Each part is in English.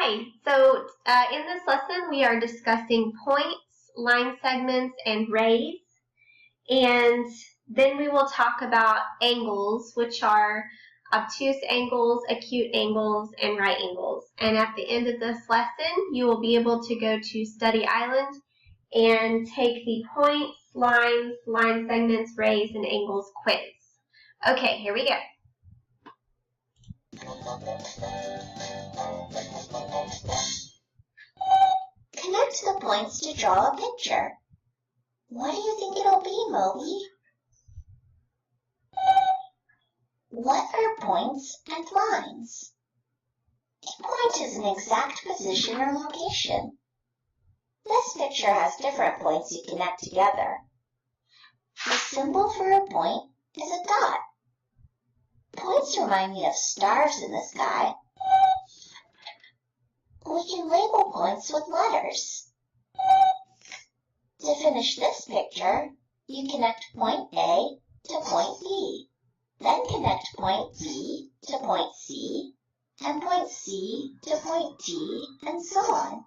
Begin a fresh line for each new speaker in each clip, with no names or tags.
Hi, so in this lesson we are discussing points, line segments, and rays, and then we will talk about angles, which are obtuse angles, acute angles, and right angles. And at the end of this lesson, you will be able to go to Study Island and take the points, lines, line segments, rays, and angles quiz. Okay, here we go.
Connect the points to draw a picture. What do you think it'll be, Moby? What are points and lines? A point is an exact position or location. This picture has different points you connect together. The symbol for a point is a dot. Points remind me of stars in the sky. We can label points with letters. To finish this picture, you connect point A to point B. Then connect point B to point C, and point C to point D, and so on.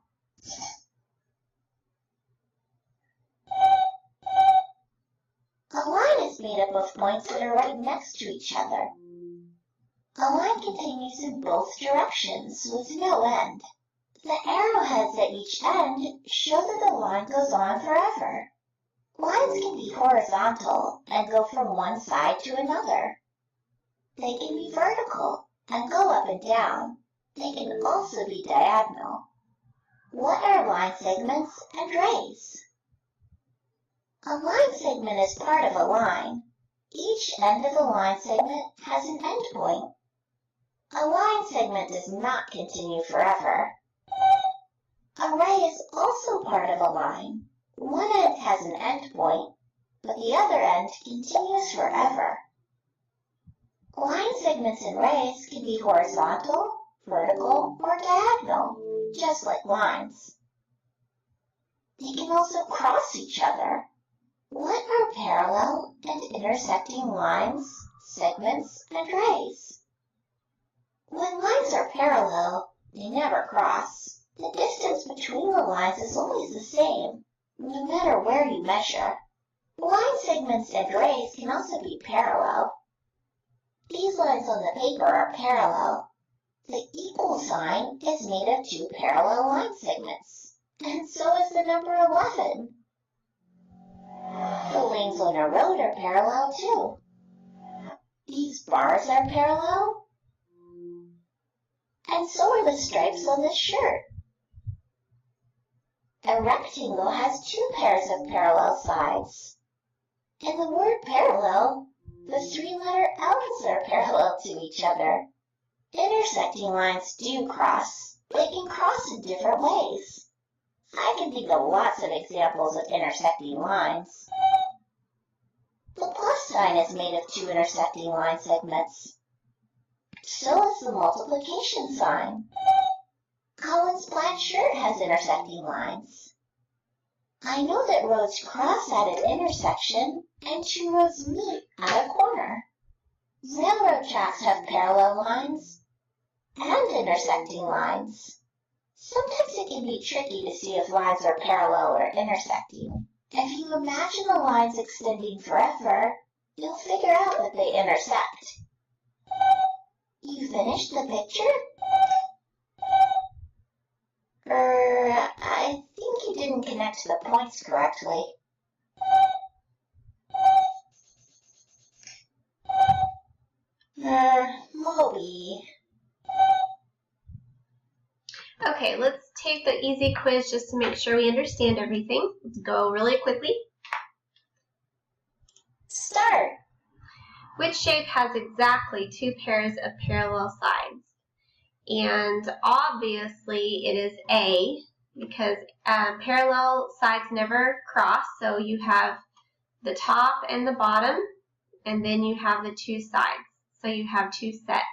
A line is made up of points that are right next to each other. A line continues in both directions with no end. The arrowheads at each end show that the line goes on forever. Lines can be horizontal and go from one side to another. They can be vertical and go up and down. They can also be diagonal. What are line segments and rays? A line segment is part of a line. Each end of a line segment has an endpoint. A line segment does not continue forever. A ray is also part of a line. One end has an endpoint, but the other end continues forever. Line segments and rays can be horizontal, vertical, or diagonal, just like lines. They can also cross each other. What are parallel and intersecting lines, segments, and rays? When lines are parallel, they never cross. The distance between the lines is always the same, no matter where you measure. Line segments and rays can also be parallel. These lines on the paper are parallel. The equal sign is made of two parallel line segments, and so is the number 11. The lanes on a road are parallel too. These bars are parallel, and so are the stripes on this shirt. A rectangle has two pairs of parallel sides. In the word parallel, the three-letter L's are parallel to each other. Intersecting lines do cross. They can cross in different ways. I can think of lots of examples of intersecting lines. The plus sign is made of two intersecting line segments. So is the multiplication sign. Colin's plaid shirt has intersecting lines. I know that roads cross at an intersection and two roads meet at a corner. Railroad tracks have parallel lines and intersecting lines. Sometimes it can be tricky to see if lines are parallel or intersecting. If you imagine the lines extending forever, you'll figure out that they intersect. You finished the picture? I think you didn't connect the points correctly. Moby.
Okay, let's take the easy quiz just to make sure we understand everything. Let's go really quickly.
Start.
Which shape has exactly two pairs of parallel sides? And obviously it is A, because parallel sides never cross, so you have the top and the bottom, and then you have the two sides, so you have two sets.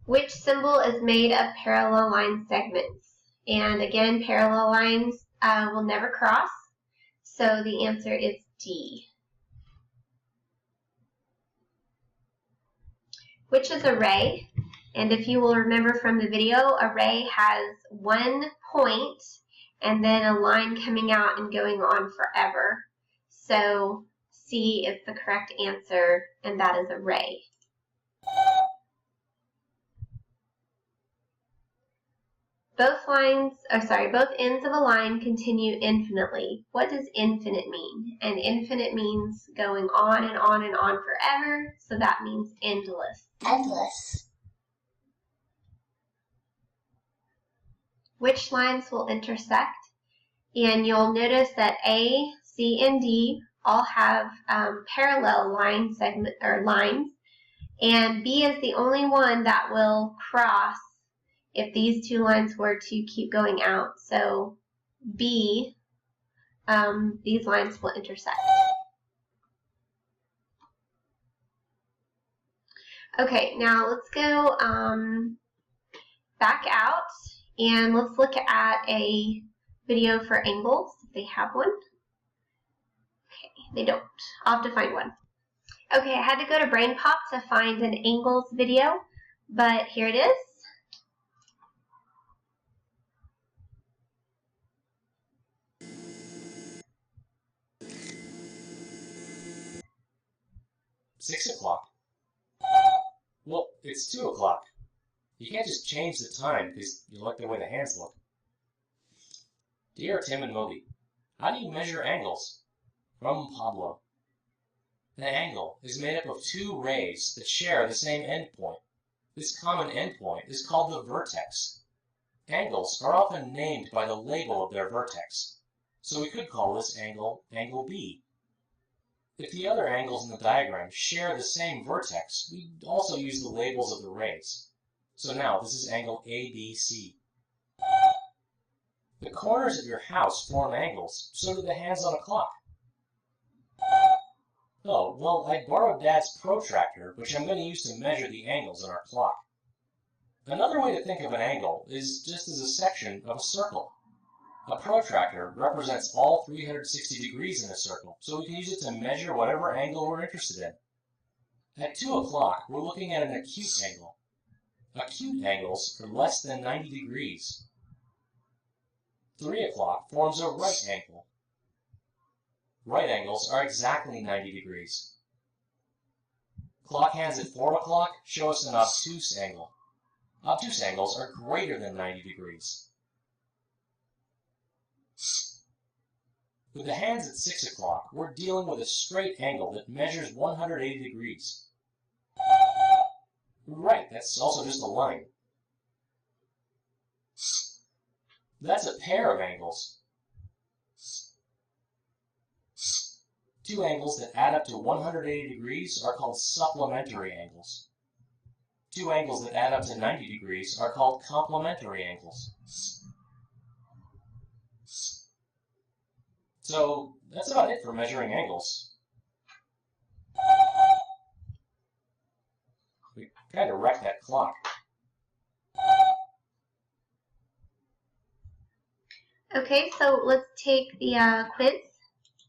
Which symbol is made of parallel line segments? And again, parallel lines will never cross, so the answer is D. which is a ray. And if you will remember from the video, a ray has one point and then a line coming out and going on forever. So C is the correct answer, and that is a ray. Both ends of a line continue infinitely. What does infinite mean? And infinite means going on and on and on forever, so that means endless.
Endless.
Which lines will intersect? And you'll notice that A, C, and D all have parallel lines, and B is the only one that will cross if these two lines were to keep going out. So B, these lines will intersect. Okay, now let's go back out and let's look at a video for angles, if they have one. Okay, they don't. I'll have to find one. Okay, I had to go to BrainPop to find an angles video, but here it is.
Six o'clock. Well, it's 2 o'clock. You can't just change the time because you like the way the hands look. Dear Tim and Moby, how do you measure angles? From Pablo. An angle is made up of two rays that share the same endpoint. This common endpoint is called the vertex. Angles are often named by the label of their vertex, so we could call this angle angle B. If the other angles in the diagram share the same vertex, we also use the labels of the rays. So now this is angle ABC. The corners of your house form angles, so do the hands on a clock. Oh, well, I borrowed Dad's protractor, which I'm going to use to measure the angles in our clock. Another way to think of an angle is just as a section of a circle. A protractor represents all 360 degrees in a circle, so we can use it to measure whatever angle we're interested in. At 2 o'clock, we're looking at an acute angle. Acute angles are less than 90 degrees. 3 o'clock forms a right angle. Right angles are exactly 90 degrees. Clock hands at 4 o'clock show us an obtuse angle. Obtuse angles are greater than 90 degrees. With the hands at 6 o'clock, we're dealing with a straight angle that measures 180 degrees. Right, that's also just a line. That's a pair of angles. Two angles that add up to 180 degrees are called supplementary angles. Two angles that add up to 90 degrees are called complementary angles. So that's about it for measuring angles. We kind of wrecked that clock.
Okay, so let's take the quiz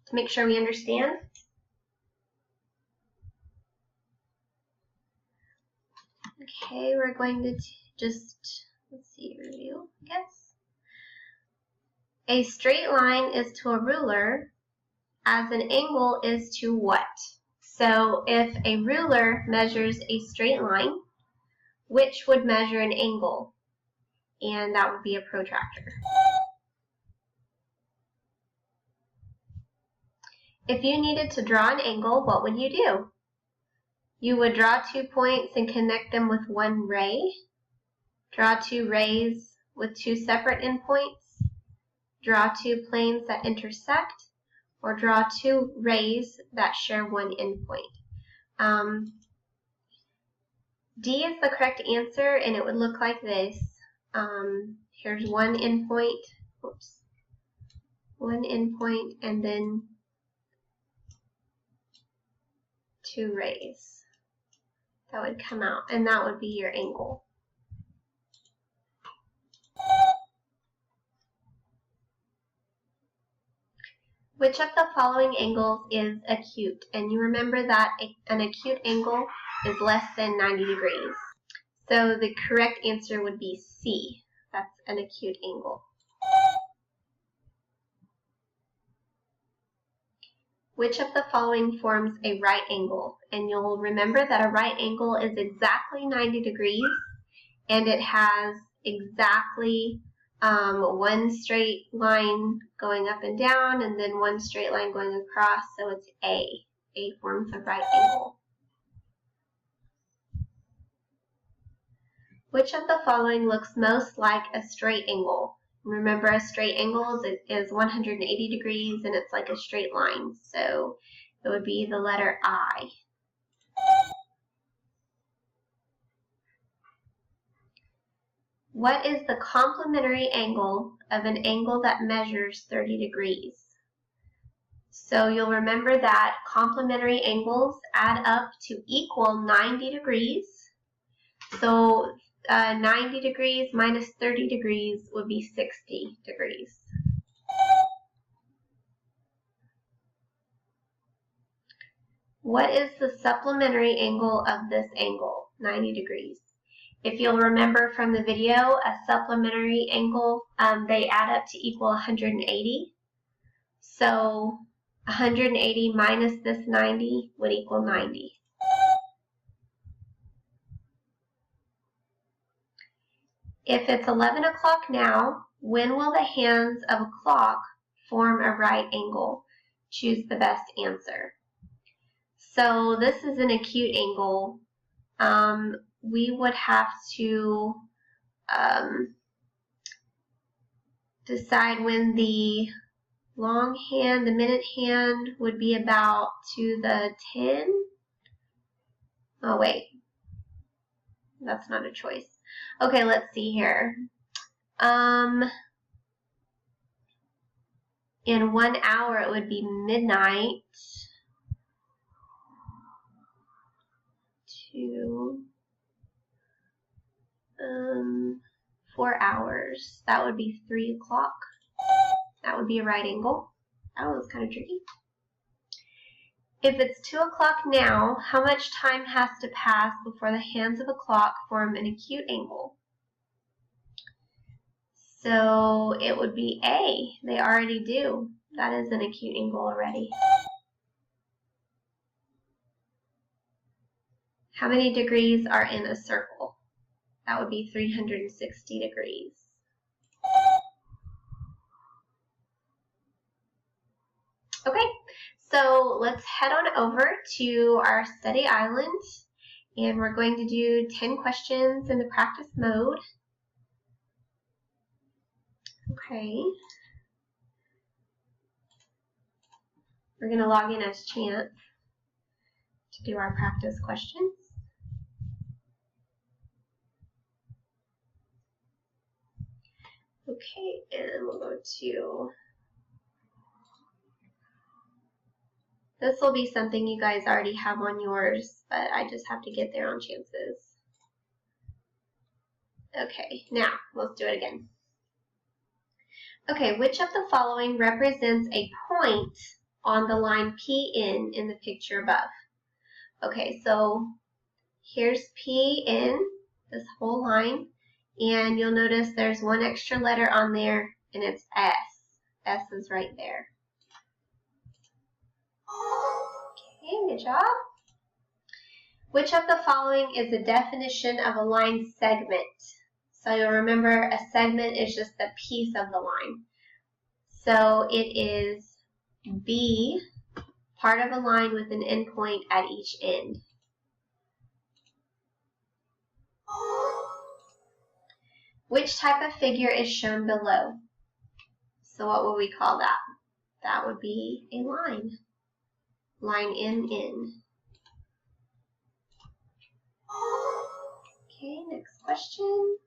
to make sure we understand. Okay, we're going to just, let's see, review, I guess. A straight line is to a ruler as an angle is to what? So if a ruler measures a straight line, which would measure an angle? And that would be a protractor. If you needed to draw an angle, what would you do? You would draw 2 points and connect them with one ray, draw 2 rays with 2 separate endpoints, draw 2 planes that intersect, or draw 2 rays that share one endpoint. D is the correct answer, and it would look like this. Here's one endpoint, one endpoint, and then 2 rays that would come out, and that would be your angle. Which of the following angles is acute? And you remember that an acute angle is less than 90 degrees. So the correct answer would be C. That's an acute angle. Which of the following forms a right angle? And you'll remember that a right angle is exactly 90 degrees, and it has exactly one straight line going up and down, and then one straight line going across, so it's A. A forms a right angle. Which of the following looks most like a straight angle? Remember, a straight angle is 180 degrees, and it's like a straight line, so it would be the letter I. What is the complementary angle of an angle that measures 30 degrees? So you'll remember that complementary angles add up to equal 90 degrees. So 90 degrees minus 30 degrees would be 60 degrees. What is the supplementary angle of this angle? 90 degrees. If you'll remember from the video, a supplementary angle, they add up to equal 180. So 180 minus this 90 would equal 90. If it's 11 o'clock now, when will the hands of a clock form a right angle? Choose the best answer. So this is an acute angle. We would have to decide when the long hand, the minute hand, would be about to the 10. Oh wait, that's not a choice. Okay, let's see here. In 1 hour, it would be midnight to 4 hours. That would be 3 o'clock. That would be a right angle. That was kind of tricky. If it's 2 o'clock now, how much time has to pass before the hands of a clock form an acute angle? So it would be A. They already do. That is an acute angle already. How many degrees are in a circle? That would be 360 degrees. Okay, so let's head on over to our study island, and we're going to do 10 questions in the practice mode. Okay. We're going to log in as Chance to do our practice questions. Okay, and we'll go to, this will be something you guys already have on yours, but I just have to get there on Chance's. Okay, now let's do it again. Okay, which of the following represents a point on the line PN in the picture above? Okay, so here's PN, this whole line, and you'll notice there's one extra letter on there, and it's S. S is right there. Okay, good job. Which of the following is a definition of a line segment? So you'll remember a segment is just a piece of the line. So it is B, part of a line with an endpoint at each end. Which type of figure is shown below? So what would we call that? That would be a line. Line NN. Okay, next question.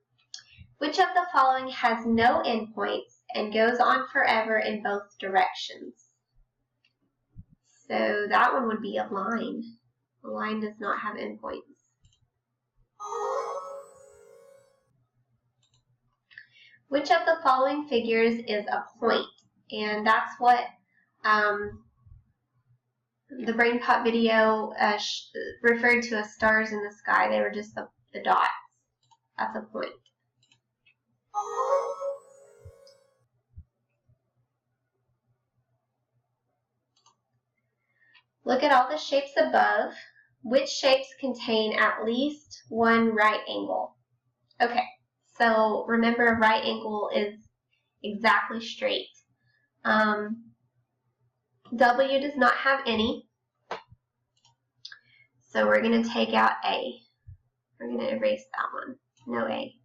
Which of the following has no endpoints and goes on forever in both directions? So that one would be a line. A line does not have endpoints. Which of the following figures is a point? And that's what, the Brain Pop video referred to as stars in the sky. They were just the dots. That's a point. Look at all the shapes above. Which shapes contain at least one right angle? Okay, so remember a right angle is exactly straight. W does not have any, so we're going to take out A. We're going to erase that one. No A.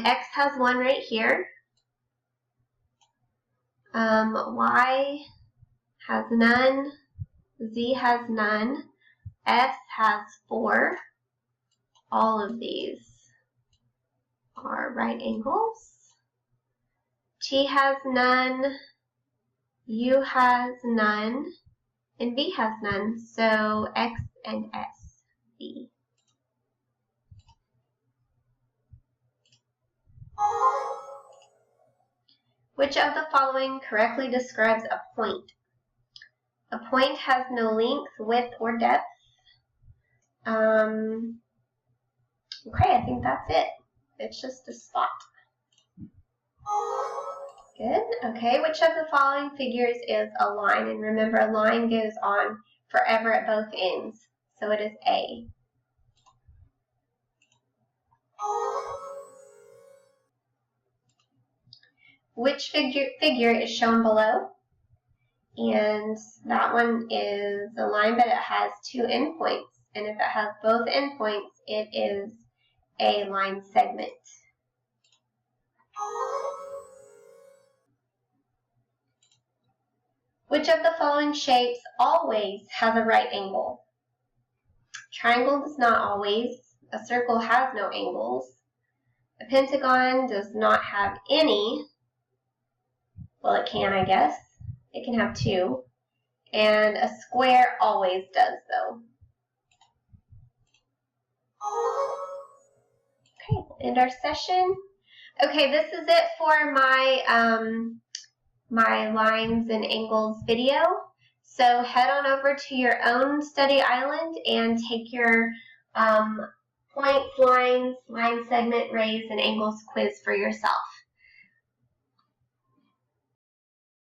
X has one right here. Y has none. Z has none. S has 4. All of these are right angles. T has none. U has none. And V has none. So X and S. V. Which of the following correctly describes a point? A point has no length, width, or depth. Okay, I think that's it. It's just a spot. Good. Okay, which of the following figures is a line? And remember, a line goes on forever at both ends. So it is A. Which figure is shown below? And that one is a line, but it has 2 endpoints. And if it has both endpoints, it is a line segment. Which of the following shapes always has a right angle? Triangle does not always. A circle has no angles. A pentagon does not have any. Well, it can, I guess. It can have 2. And a square always does, though. Okay, we'll end our session. Okay, this is it for my my lines and angles video. So head on over to your own study island and take your points, lines, line segment, rays, and angles quiz for yourself.